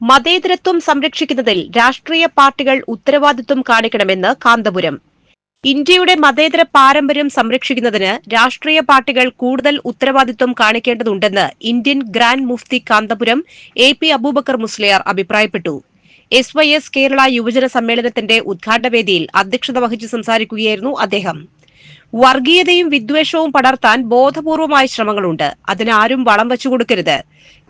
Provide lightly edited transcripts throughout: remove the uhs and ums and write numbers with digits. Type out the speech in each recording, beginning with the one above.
മതേതരത്വം സംരക്ഷിക്കുന്നതിൽ രാഷ്ട്രീയ പാർട്ടികൾ ഉത്തരവാദിത്വം കാണിക്കണമെന്ന് കാന്തപുരം. ഇന്ത്യയുടെ മതേതര പാരമ്പര്യം സംരക്ഷിക്കുന്നതിന് രാഷ്ട്രീയ പാർട്ടികൾ കൂടുതൽ ഉത്തരവാദിത്വം കാണിക്കേണ്ടതുണ്ടെന്ന് ഇന്ത്യൻ ഗ്രാൻഡ് മുഫ്തി കാന്തപുരം AP അബൂബക്കർ മുസ്ലിയാർ അഭിപ്രായപ്പെട്ടു. SYS കേരള യുവജന സമ്മേളനത്തിന്റെ ഉദ്ഘാടനവേദിയിൽ അധ്യക്ഷത വഹിച്ച് സംസാരിക്കുകയായിരുന്നു അദ്ദേഹം. വർഗീയതയും വിദ്വേഷവും പടർത്താൻ ബോധപൂർവമായ ശ്രമങ്ങളുണ്ട്. അതിനാരും വളം വെച്ചുകൊടുക്കരുത്.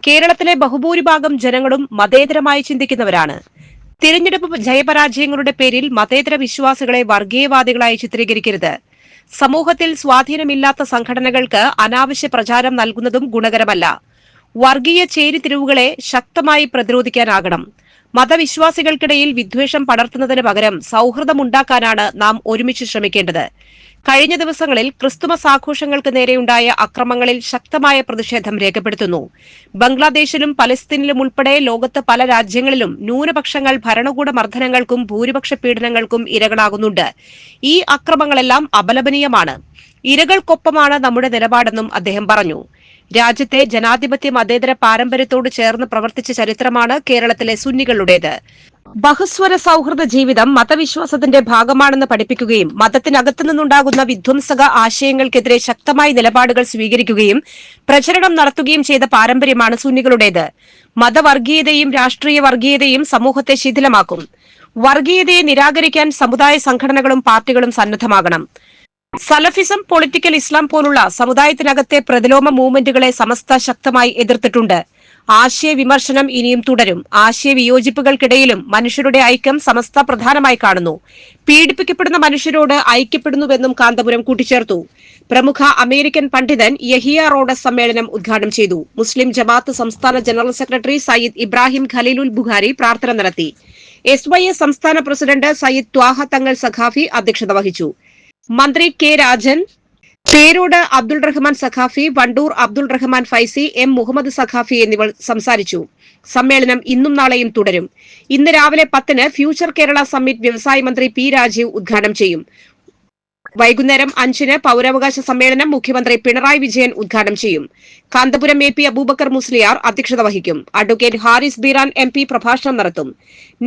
കേരളത്തിലെ ബഹുഭൂരിഭാഗം ജനങ്ങളും മതേതരമായി ചിന്തിക്കുന്നവരാണ്. തിരഞ്ഞെടുപ്പ് ജയപരാജയങ്ങളുടെ പേരിൽ മതേതര വിശ്വാസികളെ വർഗീയവാദികളായി ചിത്രീകരിക്കരുത്. സമൂഹത്തിൽ സ്വാധീനമില്ലാത്ത സംഘടനകൾക്ക് അനാവശ്യ പ്രചാരം നൽകുന്നതും ഗുണകരമല്ല. വർഗീയ ചേരിതിരിവുകളെ ശക്തമായി പ്രതിരോധിക്കാനാകണം. മതവിശ്വാസികൾക്കിടയിൽ വിദ്വേഷം പടർത്തുന്നതിന് പകരം സൌഹൃദമുണ്ടാക്കാനാണ് നാം ഒരുമിച്ച് ശ്രമിക്കേണ്ടത്. കഴിഞ്ഞ ദിവസങ്ങളിൽ ക്രിസ്തുമസ് ആഘോഷങ്ങൾക്ക് നേരെയുണ്ടായ അക്രമങ്ങളിൽ ശക്തമായ പ്രതിഷേധം രേഖപ്പെടുത്തുന്നു. ബംഗ്ലാദേശിലും പലസ്തീനിലും ഉൾപ്പെടെ ലോകത്ത് പല രാജ്യങ്ങളിലും ന്യൂനപക്ഷങ്ങൾ ഭരണകൂട മർദ്ദനങ്ങൾക്കും ഭൂരിപക്ഷ പീഡനങ്ങൾക്കും ഇരകളാകുന്നുണ്ട്. ഈ അക്രമങ്ങളെല്ലാം അപലപനീയമാണ്. ഇരകൾക്കൊപ്പമാണ് നമ്മുടെ നിലപാടെന്നും അദ്ദേഹം പറഞ്ഞു. രാജ്യത്തെ ജനാധിപത്യ മതേതര പാരമ്പര്യത്തോട് ചേർന്ന് പ്രവർത്തിച്ച ചരിത്രമാണ് കേരളത്തിലെ സുന്നികളുടേത്. ബഹുസ്വര സൌഹൃദ ജീവിതം മതവിശ്വാസത്തിന്റെ ഭാഗമാണെന്ന് പഠിപ്പിക്കുകയും മതത്തിനകത്തു നിന്നുണ്ടാകുന്ന വിധ്വംസക ആശയങ്ങൾക്കെതിരെ ശക്തമായ നിലപാടുകൾ സ്വീകരിക്കുകയും പ്രചരണം നടത്തുകയും ചെയ്ത പാരമ്പര്യമാണ് സുന്നികളുടേത്. മതവർഗീയതയും രാഷ്ട്രീയ വർഗീയതയും സമൂഹത്തെ ശിഥിലമാക്കും. വർഗീയതയെ നിരാകരിക്കാൻ സമുദായ സംഘടനകളും പാർട്ടികളും സന്നദ്ധമാകണം. സലഫിസം, പൊളിറ്റിക്കൽ ഇസ്ലാം പോലുള്ള സമുദായത്തിനകത്തെ പ്രതിലോമ മൂവ്മെന്റുകളെ സമസ്ത ശക്തമായി എതിർത്തിട്ടുണ്ട്. ആശയവിമർശനം ഇനിയും തുടരും. ആശയവിയോജിപ്പുകൾക്കിടയിലും മനുഷ്യരുടെ ഐക്യം സമസ്ത പ്രധാനമായി കാണുന്നു. പീഡിപ്പിക്കപ്പെടുന്ന മനുഷ്യരോട് ഐക്യപ്പെടുന്നുവെന്നും കാന്തപുരം കൂട്ടിച്ചേർത്തു. പ്രമുഖ അമേരിക്കൻ പണ്ഡിതൻ യഹിയ റോഡസ് സമ്മേളനം ഉദ്ഘാടനം ചെയ്തു. മുസ്ലിം ജമാഅത്ത് സംസ്ഥാന ജനറൽ സെക്രട്ടറി സയ്യിദ് ഇബ്രാഹിം ഖലീലുൽ ബുഖാരി പ്രാർത്ഥന നടത്തി. SYS സംസ്ഥാന പ്രസിഡന്റ് സയ്യിദ് ത്വാഹ തങ്ങൾ സഖാഫി അധ്യക്ഷത വഹിച്ചു. മന്ത്രി K രാജൻ, പേരോട് അബ്ദുൾ റഹ്മാൻ സഖാഫി, വണ്ടൂർ അബ്ദുൾ റഹ്മാൻ ഫൈസി, M മുഹമ്മദ് സഖാഫി എന്നിവർ സംസാരിച്ചു. സമ്മേളനം ഇന്നും നാളെയും തുടരും. ഇന്ന് രാവിലെ 10-ന് ഫ്യൂച്ചർ കേരള സമ്മിറ്റ് വ്യവസായ മന്ത്രി P രാജീവ് ഉദ്ഘാടനം ചെയ്യും. വൈകുന്നേരം 5-ന് പൌരാവകാശ സമ്മേളനം മുഖ്യമന്ത്രി പിണറായി വിജയൻ ഉദ്ഘാടനം ചെയ്യും. കാന്തപുരം AP അബൂബക്കർ മുസ്ലിയാർ അധ്യക്ഷത വഹിക്കും. അഡ്വക്കേറ്റ് ഹാരിസ് ബീറാൻ MP പ്രഭാഷണം നടത്തും.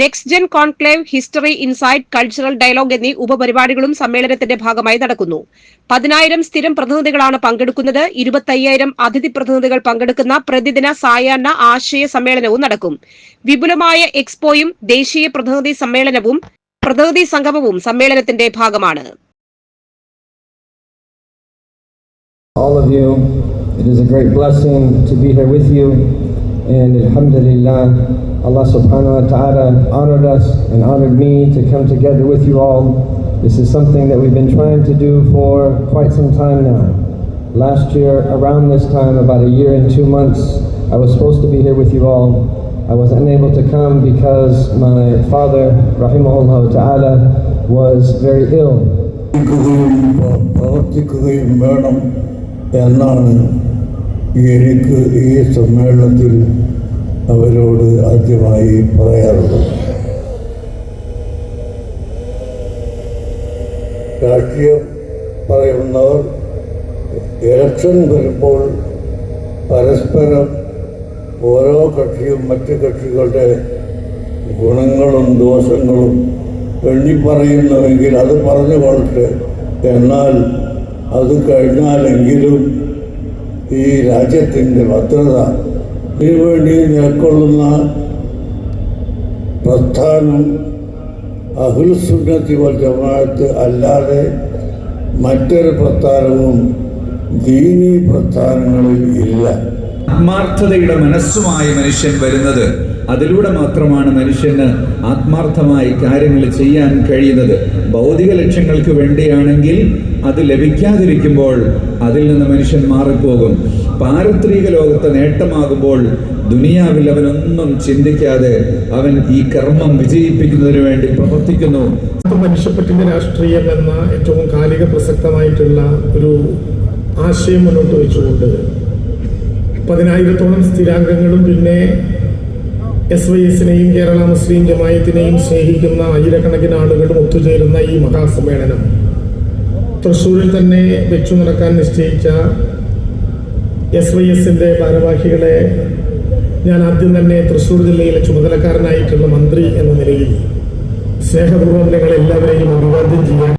Next gen conclave, history insight, cultural dialogue എന്നീ ഉപപരിപാടികളും സമ്മേളനത്തിന്റെ ഭാഗമായി നടക്കുന്നു. 10,000 സ്ഥിരം പ്രതിനിധികളാണ് പങ്കെടുക്കുന്നത്. 25,000 അതിഥി പ്രതിനിധികൾ പങ്കെടുക്കുന്ന പ്രതിദിന സായാഹ്ന ആശയ സമ്മേളനവും നടക്കും. വിപുലമായ എക്സ്പോയും ദേശീയ പ്രതിനിധി സംഗമവും സമ്മേളനത്തിന്റെ ഭാഗമാണ്. All of you, it is a great blessing to be here with you, and alhamdulillah, Allah subhanahu wa ta'ala honored us and honored me to come together with you all. This is something that we've been trying to do for quite some time now. Last year, around this time, about a year and 2 months, I was supposed to be here with you all. I was unable to come because my father, rahimahullah ta'ala, was very ill. എന്നാണ് എനിക്ക് ഈ സമ്മേളനത്തിൽ അവരോട് ആദ്യമായി പറയാറുള്ളത്. രാഷ്ട്രീയം പറയുന്നവർ election വരുമ്പോൾ പരസ്പരം ഓരോ കക്ഷിയും മറ്റു കക്ഷികളുടെ ഗുണങ്ങളും ദോഷങ്ങളും എണ്ണിപ്പറയുന്നുവെങ്കിൽ അത് പറഞ്ഞുകൊള്ളട്ടെ. എന്നാൽ അത് കഴിഞ്ഞാലെങ്കിലും ഈ രാജ്യത്തിൻ്റെ ഭദ്രത ഇതിനുവേണ്ടി നിലകൊള്ളുന്ന പ്രസ്ഥാനം അഹ്ലുസ് സുന്നത്തി വൽ ജമാഅത്ത് അല്ലാതെ മറ്റൊരു പ്രസ്ഥാനവും ദീനീ പ്രസ്ഥാനങ്ങളിൽ ഇല്ല. ആത്മാർത്ഥതയുടെ മനസ്സുമായി മനുഷ്യൻ വരുന്നത്, അതിലൂടെ മാത്രമാണ് മനുഷ്യന് ആത്മാർത്ഥമായി കാര്യങ്ങൾ ചെയ്യാൻ കഴിയുന്നത്. ഭൗതിക ലക്ഷ്യങ്ങൾക്ക് വേണ്ടിയാണെങ്കിൽ അത് ലഭിക്കാതിരിക്കുമ്പോൾ അതിൽ നിന്ന് മനുഷ്യൻ മാറിപ്പോകും. പാരത്രിക ലോകത്തെ നേട്ടമാകുമ്പോൾ ദുനിയാവിൽ അവനൊന്നും ചിന്തിക്കാതെ അവൻ ഈ കർമ്മം വിജയിപ്പിക്കുന്നതിന് വേണ്ടി പ്രവർത്തിക്കുന്നു. മനുഷ്യപ്പറ്റിന്റെ രാഷ്ട്രീയം എന്ന ഏറ്റവും കാലിക പ്രസക്തമായിട്ടുള്ള ഒരു ആശയം മുന്നോട്ട് വെച്ചുകൊണ്ട് 10,000-ഓളം സ്ഥിരാംഗങ്ങളും പിന്നെ SYSനെയും കേരള മുസ്ലിം ജമായത്തിനെയും സ്നേഹിക്കുന്ന ആയിരക്കണക്കിന് ആളുകളും ഒത്തുചേരുന്ന ഈ മഹാസമ്മേളനം തൃശ്ശൂരിൽ തന്നെ വെച്ചു നടക്കാൻ നിശ്ചയിച്ച SYSന്റെ ഭാരവാഹികളെ ഞാൻ ആദ്യം തന്നെ തൃശ്ശൂർ ജില്ലയിലെ ചുമതലക്കാരനായിട്ടുള്ള മന്ത്രി എന്ന നിലയിൽ സ്നേഹപൂർവ്വം നിങ്ങളെല്ലാവരെയും അഭിവാദ്യം ചെയ്യാൻ